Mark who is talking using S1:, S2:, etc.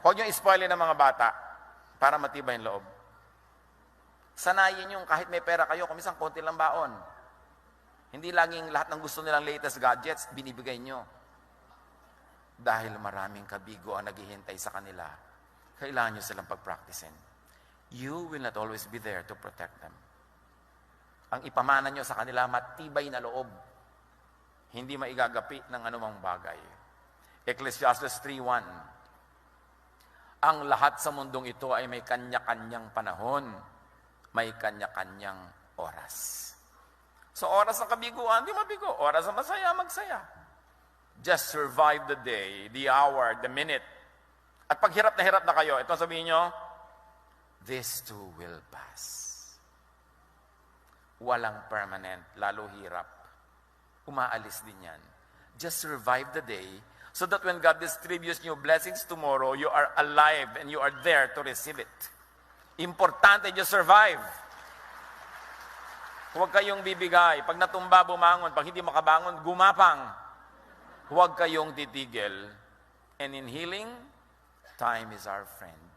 S1: Huwag nyo ispoilin ng mga bata para matibay yung loob. Sanayin nyo kahit may pera kayo, kumisang konti lang baon. Hindi laging lahat ng gusto nilang latest gadgets, binibigay nyo. Dahil maraming kabigo ang naghihintay sa kanila, kailangan nyo silang pag-practicein. You will not always be there to protect them. Ang ipamana nyo sa kanila, matibay na loob. Hindi maigagapi ng anumang bagay. Ecclesiastes 3:1. Ang lahat sa mundong ito ay may kanya-kanyang panahon, may kanya-kanyang oras. So oras ng kabiguan, di mabigo. Oras ng masaya, magsaya. Just survive the day, the hour, the minute. At pag hirap na kayo, ito sabihin nyo, this too will pass. Walang permanent, lalo hirap. Umaalis din yan. Just survive the day so that when God distributes new blessings tomorrow, you are alive and you are there to receive it. Importante you survive. Huwag kayong bibigay. Pag natumba, bumangon. Pag hindi makabangon, gumapang. Huwag kayong titigil. And in healing, time is our friend.